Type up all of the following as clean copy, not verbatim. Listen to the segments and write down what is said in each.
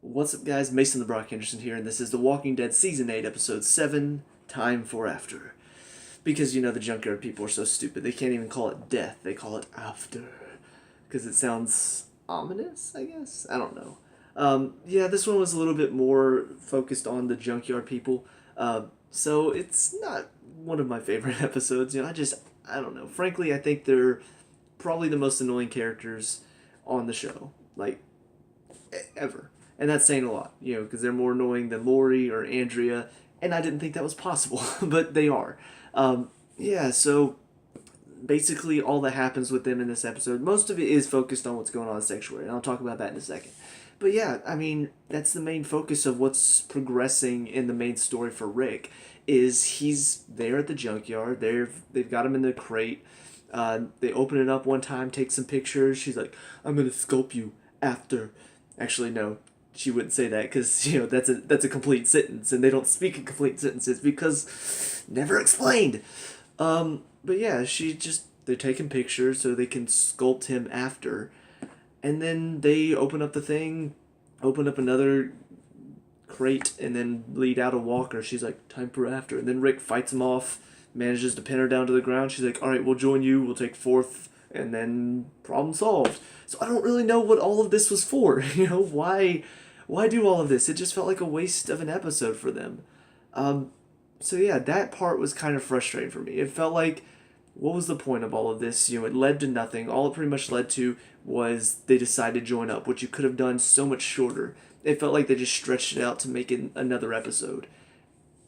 What's up, guys? Mason the Brock Henderson here, and this is The Walking Dead Season 8, Episode 7, Time for After. Because, the Junkyard people are so stupid, they can't even call it death, they call it after. Because it sounds ominous, I guess? I don't know. Yeah, this one was a little bit more focused on the Junkyard people. So it's not one of my favorite episodes. I don't know. Frankly, I think they're probably the most annoying characters on the show. Like, ever. And that's saying a lot, because they're more annoying than Lori or Andrea, and I didn't think that was possible, but they are. Yeah, so basically all that happens with them in this episode, most of it is focused on what's going on in Sanctuary, and I'll talk about that in a second. But yeah, I mean, that's the main focus of what's progressing in the main story for Rick, is he's there at the junkyard, they've got him in the crate, they open it up one time, take some pictures, she's like, I'm gonna sculpt you after. Actually, no, she wouldn't say that because that's a complete sentence, and they don't speak in complete sentences because never explained. But yeah, they're taking pictures so they can sculpt him after, and then they open up the thing, open up another crate, and then lead out a walker. She's like, time for after, and then Rick fights him off, manages to pin her down to the ground. She's like, all right, we'll join you. We'll take fourth, and then problem solved. So I don't really know what all of this was for. Why do all of this? It just felt like a waste of an episode for them. So yeah, that part was kind of frustrating for me. It felt like, what was the point of all of this? It led to nothing. All it pretty much led to was they decided to join up, which you could have done so much shorter. It felt like they just stretched it out to make it another episode.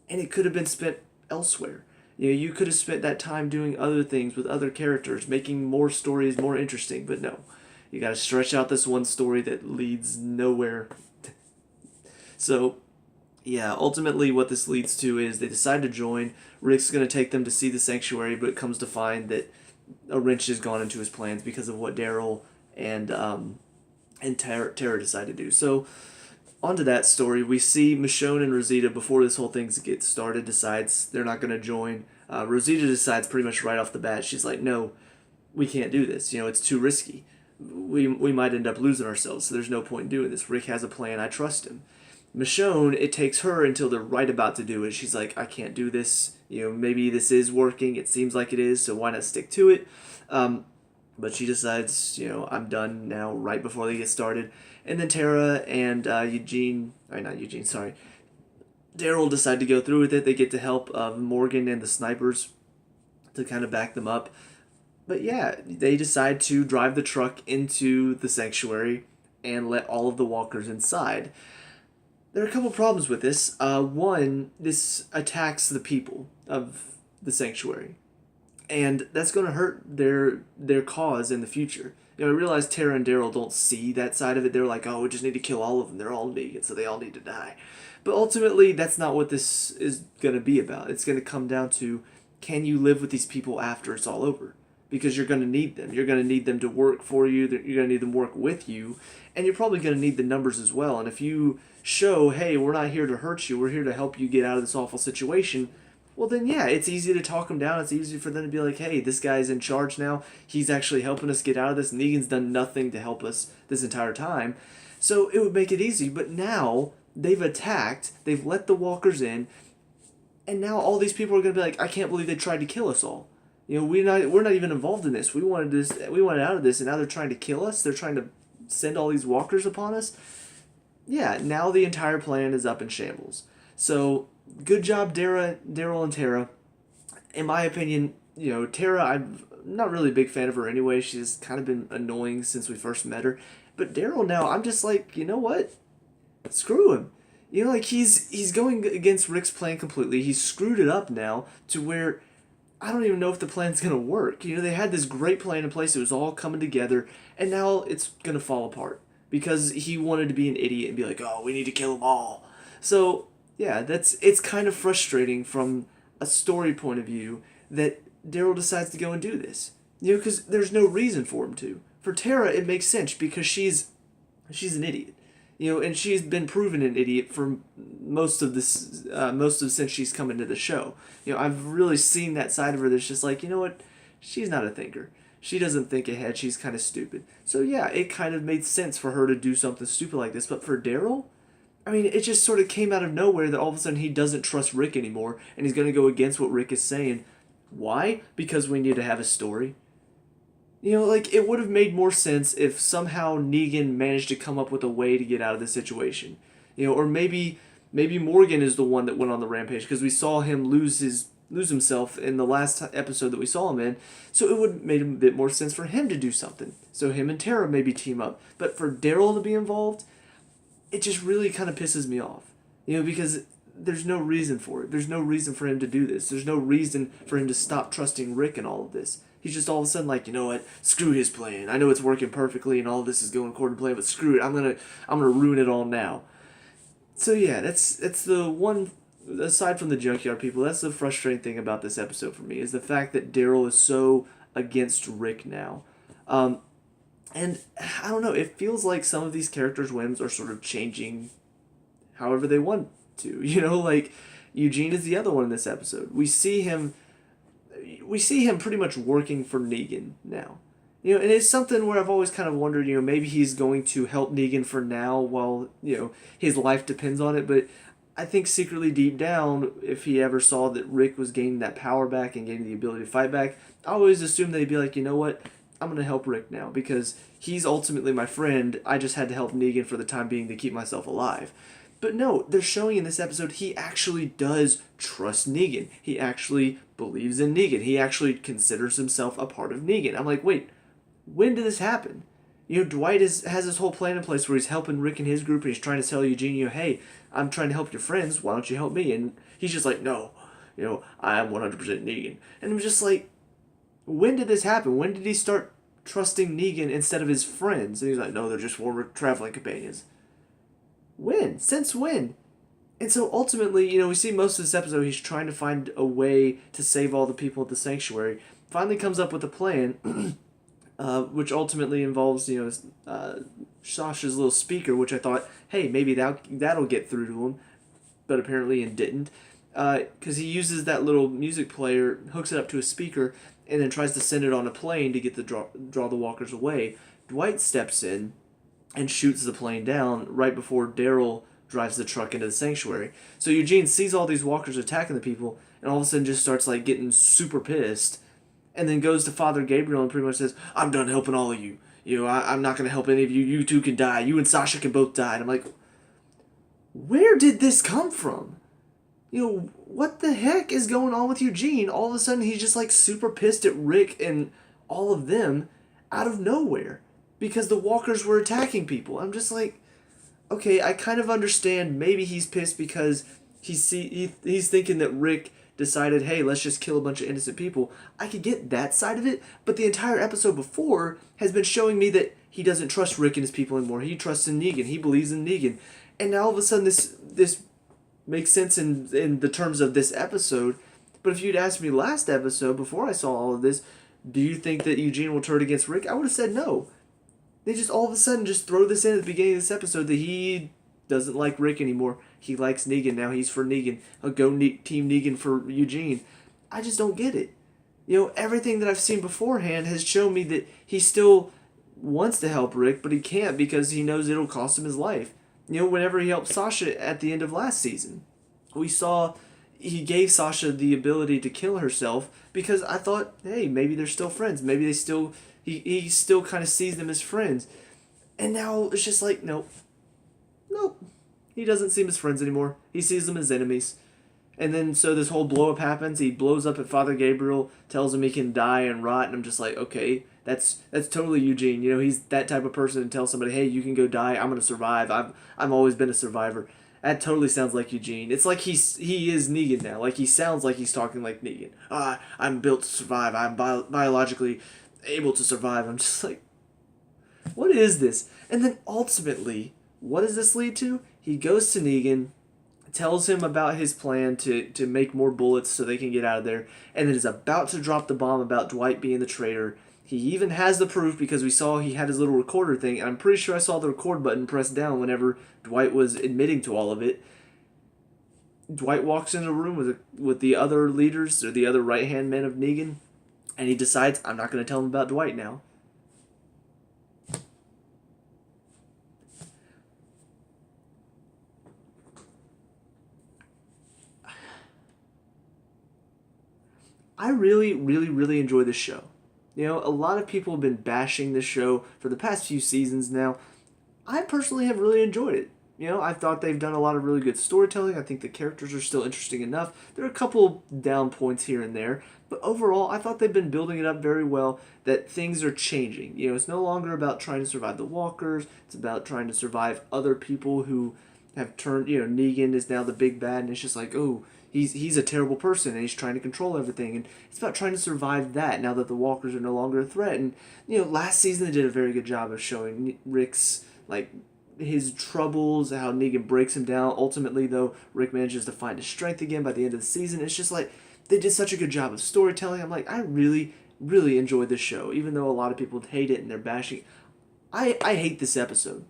And it could have been spent elsewhere. You could have spent that time doing other things with other characters, making more stories more interesting, but no. You gotta stretch out this one story that leads nowhere. So, yeah, ultimately what this leads to is they decide to join. Rick's gonna take them to see the sanctuary, but comes to find that a wrench has gone into his plans because of what Daryl and Tara decide to do. So, onto that story, we see Michonne and Rosita, before this whole thing gets started, decides they're not going to join. Rosita decides pretty much right off the bat, she's like, no, we can't do this. It's too risky. We might end up losing ourselves, so there's no point in doing this. Rick has a plan, I trust him. Michonne, it takes her until they're right about to do it. She's like, I can't do this. Maybe this is working. It seems like it is, so why not stick to it? But she decides, I'm done now, right before they get started. And then Tara and Daryl decide to go through with it. They get the help of Morgan and the snipers to kind of back them up. But yeah, they decide to drive the truck into the sanctuary and let all of the walkers inside. There are a couple problems with this. One, this attacks the people of the sanctuary, and that's going to hurt their cause in the future. I realize Tara and Daryl don't see that side of it. They're like, oh, we just need to kill all of them. They're all negan, so they all need to die. But ultimately, that's not what this is going to be about. It's going to come down to, can you live with these people after it's all over? Because you're going to need them. You're going to need them to work for you. You're going to need them to work with you. And you're probably going to need the numbers as well. And if you show, hey, we're not here to hurt you. We're here to help you get out of this awful situation. Well, then, yeah, it's easy to talk them down. It's easy for them to be like, hey, this guy's in charge now. He's actually helping us get out of this. Negan's done nothing to help us this entire time. So it would make it easy. But now they've attacked. They've let the walkers in. And now all these people are going to be like, I can't believe they tried to kill us all. We're not even involved in this. We wanted out of this, and now they're trying to kill us. They're trying to send all these walkers upon us. Yeah, now the entire plan is up in shambles. So, good job, Daryl and Tara. In my opinion, Tara, I'm not really a big fan of her anyway. She's kind of been annoying since we first met her. But Daryl now, I'm just like, you know what? Screw him. He's going against Rick's plan completely. He's screwed it up now to where I don't even know if the plan's going to work. They had this great plan in place. It was all coming together. And now it's going to fall apart. Because he wanted to be an idiot and be like, oh, we need to kill them all. So, yeah, it's kind of frustrating from a story point of view that Daryl decides to go and do this. Because there's no reason for him to. For Tara, it makes sense because she's an idiot. And she's been proven an idiot for most of since she's come into the show. I've really seen that side of her that's just like, you know what, she's not a thinker. She doesn't think ahead. She's kind of stupid. So yeah, it kind of made sense for her to do something stupid like this. But for Daryl, I mean, it just sort of came out of nowhere that all of a sudden he doesn't trust Rick anymore, and he's going to go against what Rick is saying. Why? Because we need to have a story. You know, like, it would have made more sense if somehow Negan managed to come up with a way to get out of the situation. You know, or maybe Morgan is the one that went on the rampage, because we saw him lose himself in the last episode that we saw him in. So it would have made a bit more sense for him to do something. So him and Tara maybe team up. But for Daryl to be involved, it just really kind of pisses me off. You know, because there's no reason for it. There's no reason for him to do this. There's no reason for him to stop trusting Rick in all of this. He's just all of a sudden like, you know what? Screw his plan. I know it's working perfectly and all of this is going according to plan, but screw it. I'm gonna ruin it all now. So yeah, that's the one. Aside from the junkyard people, that's the frustrating thing about this episode for me, is the fact that Daryl is so against Rick now. And I don't know, it feels like some of these characters' whims are sort of changing however they want to. You know, like Eugene is the other one in this episode. We see him pretty much working for Negan now. You know, and it's something where I've always kind of wondered, you know, maybe he's going to help Negan for now while, you know, his life depends on it, but I think secretly deep down, if he ever saw that Rick was gaining that power back and gaining the ability to fight back, I always assumed they'd be like, you know what, I'm going to help Rick now because he's ultimately my friend. I just had to help Negan for the time being to keep myself alive. But no, they're showing in this episode he actually does trust Negan. He actually believes in Negan. He actually considers himself a part of Negan. I'm like, wait, when did this happen? You know, Dwight has this whole plan in place where he's helping Rick and his group, and he's trying to tell Eugene, you know, hey, I'm trying to help your friends. Why don't you help me? And he's just like, no, you know, I am 100% Negan. And I'm just like, when did this happen? When did he start trusting Negan instead of his friends? And he's like, no, they're just former traveling companions. When? Since when? And so ultimately, you know, we see most of this episode, he's trying to find a way to save all the people at the sanctuary. Finally comes up with a plan, which ultimately involves, you know, Sasha's little speaker, which I thought, hey, maybe that'll get through to him, but apparently it didn't, because he uses that little music player, hooks it up to a speaker, and then tries to send it on a plane to get the draw the walkers away. Dwight steps in and shoots the plane down right before Daryl drives the truck into the sanctuary. So Eugene sees all these walkers attacking the people, and all of a sudden just starts like getting super pissed, and then goes to Father Gabriel and pretty much says, I'm done helping all of you. You know, I'm not going to help any of you. You two can die. You and Sasha can both die. And I'm like, where did this come from? You know, what the heck is going on with Eugene? All of a sudden, he's just like super pissed at Rick and all of them out of nowhere because the walkers were attacking people. I'm just like, okay, I kind of understand. Maybe he's pissed because he's thinking that Rick decided, hey, let's just kill a bunch of innocent people. I could get that side of it, but the entire episode before has been showing me that he doesn't trust Rick and his people anymore. He trusts in Negan. He believes in Negan. And now all of a sudden this makes sense in the terms of this episode. But if you'd asked me last episode, before I saw all of this, do you think that Eugene will turn against Rick? I would have said no. They just all of a sudden just throw this in at the beginning of this episode that he doesn't like Rick anymore. He likes Negan. Now he's for Negan. He'll go Team Negan for Eugene. I just don't get it. You know, everything that I've seen beforehand has shown me that he still wants to help Rick, but he can't because he knows it'll cost him his life. You know, whenever he helped Sasha at the end of last season, we saw he gave Sasha the ability to kill herself because I thought, hey, maybe they're still friends. Maybe he still kind of sees them as friends. And now it's just like, nope. He doesn't see them as friends anymore. He sees them as enemies. And then so this whole blow up happens. He blows up at Father Gabriel, tells him he can die and rot, and I'm just like, okay, that's totally Eugene. You know, he's that type of person to tell somebody, hey, you can go die. I'm gonna survive. I've always been a survivor. That totally sounds like Eugene. It's like he is Negan now. Like he sounds like he's talking like Negan. I'm built to survive. I'm biologically able to survive. I'm just like, what is this? And then ultimately, what does this lead to? He goes to Negan, tells him about his plan to make more bullets so they can get out of there, and then is about to drop the bomb about Dwight being the traitor. He even has the proof because we saw he had his little recorder thing, and I'm pretty sure I saw the record button pressed down whenever Dwight was admitting to all of it. Dwight walks into the room with the other leaders, or the other right-hand men of Negan, and he decides, I'm not going to tell him about Dwight now. I really, really, really enjoy this show. You know, a lot of people have been bashing this show for the past few seasons now. I personally have really enjoyed it. You know, I thought they've done a lot of really good storytelling. I think the characters are still interesting enough. There are a couple down points here and there, but overall, I thought they've been building it up very well, that things are changing. You know, it's no longer about trying to survive the walkers, it's about trying to survive other people who have turned, you know, Negan is now the big bad, and it's just like, oh, he's a terrible person, and he's trying to control everything, and it's about trying to survive that now that the walkers are no longer a threat. And, you know, last season they did a very good job of showing Rick's, like, his troubles, how Negan breaks him down. Ultimately, though, Rick manages to find his strength again by the end of the season. It's just like, they did such a good job of storytelling. I'm like, I really, really enjoyed this show, even though a lot of people hate it and they're bashing. I hate this episode.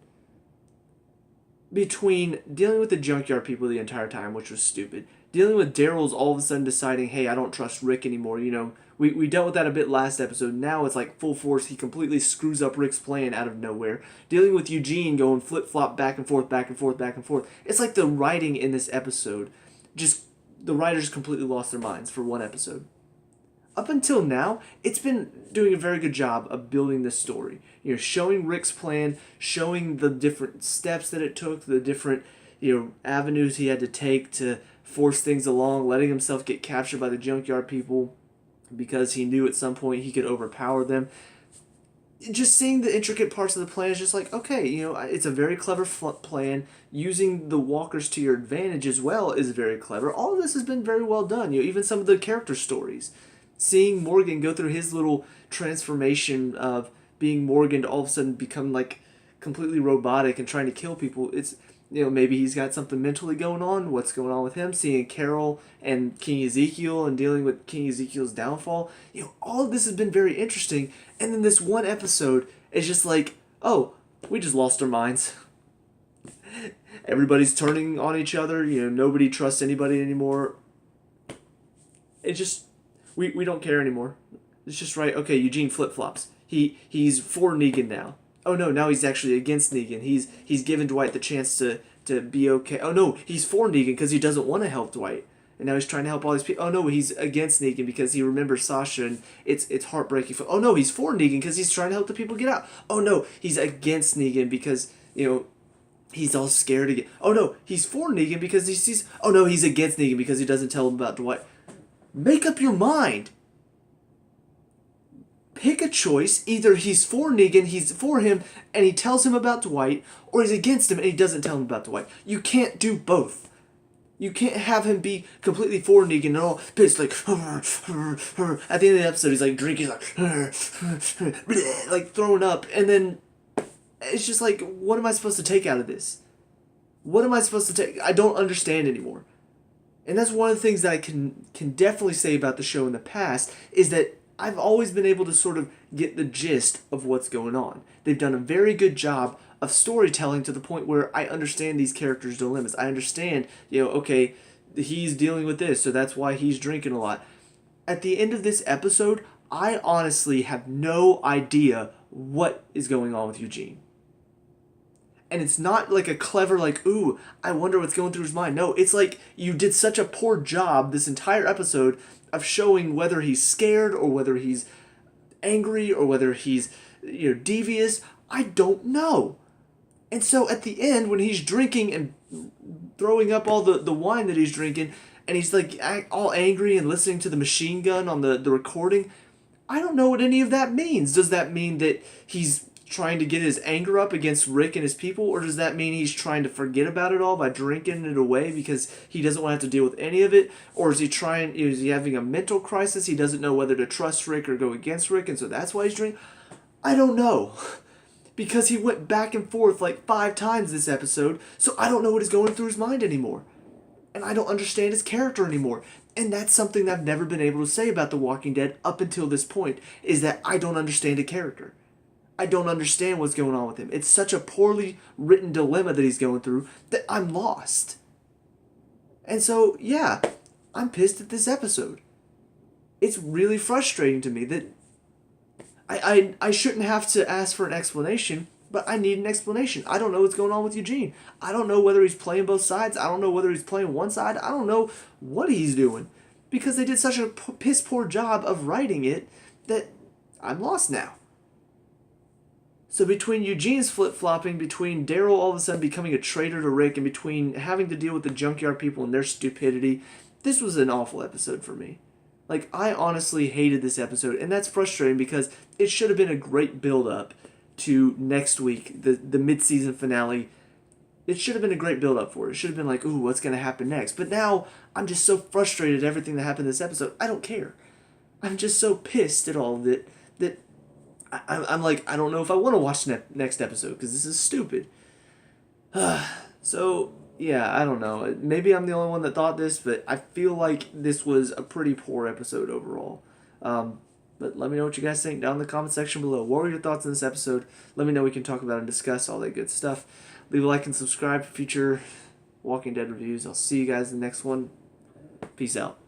Between dealing with the junkyard people the entire time, which was stupid, dealing with Daryl's all of a sudden deciding, hey, I don't trust Rick anymore. You know, we dealt with that a bit last episode. Now it's like full force. He completely screws up Rick's plan out of nowhere. Dealing with Eugene going flip-flop back and forth, back and forth, back and forth. It's like the writing in this episode, just the writers completely lost their minds for one episode. Up until now, it's been doing a very good job of building this story. You know, showing Rick's plan, showing the different steps that it took, the different, you know, avenues he had to take to force things along, letting himself get captured by the junkyard people because he knew at some point he could overpower them. Just seeing the intricate parts of the plan is just like, okay, you know, it's a very clever plan. Using the walkers to your advantage as well is very clever. All of this has been very well done. You know, even some of the character stories. Seeing Morgan go through his little transformation of being Morgan to all of a sudden become like completely robotic and trying to kill people. It's, you know, maybe he's got something mentally going on. What's going on with him? Seeing Carol and King Ezekiel and dealing with King Ezekiel's downfall. You know, all of this has been very interesting. And then this one episode is just like, oh, we just lost our minds. Everybody's turning on each other. You know, nobody trusts anybody anymore. It just, we don't care anymore. It's just right. Okay, Eugene flip-flops. He's for Negan now. Oh no, now he's actually against Negan. He's given Dwight the chance to be okay. Oh no, he's for Negan because he doesn't want to help Dwight. And now he's trying to help all these people. Oh no, he's against Negan because he remembers Sasha and it's heartbreaking. Oh no, he's for Negan because he's trying to help the people get out. Oh no, he's against Negan because, you know, he's all scared again. Oh no, he's for Negan because he sees... Oh no, he's against Negan because he doesn't tell him about Dwight. Make up your mind. Pick a choice. Either he's for Negan, he's for him, and he tells him about Dwight, or he's against him and he doesn't tell him about Dwight. You can't do both. You can't have him be completely for Negan and all pissed, like, at the end of the episode, he's like drinking, like throwing up, and then it's just like, what am I supposed to take out of this? What am I supposed to take? I don't understand anymore. And that's one of the things that I can definitely say about the show in the past, is that I've always been able to sort of get the gist of what's going on. They've done a very good job of storytelling to the point where I understand these characters' dilemmas. I understand, you know, okay, he's dealing with this, so that's why he's drinking a lot. At the end of this episode, I honestly have no idea what is going on with Eugene. And it's not like a clever, like, ooh, I wonder what's going through his mind. No, it's like you did such a poor job this entire episode of showing whether he's scared or whether he's angry or whether he's, you know, devious. I don't know. And so at the end, when he's drinking and throwing up all the wine that he's drinking, and he's like all angry and listening to the machine gun on the recording, I don't know what any of that means. Does that mean that he's trying to get his anger up against Rick and his people, or does that mean he's trying to forget about it all by drinking it away because he doesn't want to have to deal with any of it? Or is he having a mental crisis? He doesn't know whether to trust Rick or go against Rick, and so that's why he's drinking? I don't know. Because he went back and forth like 5 times this episode, so I don't know what is going through his mind anymore. And I don't understand his character anymore. And that's something that I've never been able to say about The Walking Dead up until this point, is that I don't understand a character. I don't understand what's going on with him. It's such a poorly written dilemma that he's going through that I'm lost. And so, yeah, I'm pissed at this episode. It's really frustrating to me that I shouldn't have to ask for an explanation, but I need an explanation. I don't know what's going on with Eugene. I don't know whether he's playing both sides. I don't know whether he's playing one side. I don't know what he's doing. because they did such a piss poor job of writing it that I'm lost now. So between Eugene's flip-flopping, between Daryl all of a sudden becoming a traitor to Rick, and between having to deal with the junkyard people and their stupidity, this was an awful episode for me. Like, I honestly hated this episode, and that's frustrating because it should have been a great build-up to next week, the mid-season finale. It should have been a great build-up for it. It should have been like, ooh, what's going to happen next? But now, I'm just so frustrated at everything that happened in this episode. I don't care. I'm just so pissed at all of it that I'm like, I don't know if I want to watch the next episode because this is stupid. So, yeah, I don't know. Maybe I'm the only one that thought this, but I feel like this was a pretty poor episode overall. But let me know what you guys think down in the comment section below. What were your thoughts on this episode? Let me know. We can talk about and discuss all that good stuff. Leave a like and subscribe for future Walking Dead reviews. I'll see you guys in the next one. Peace out.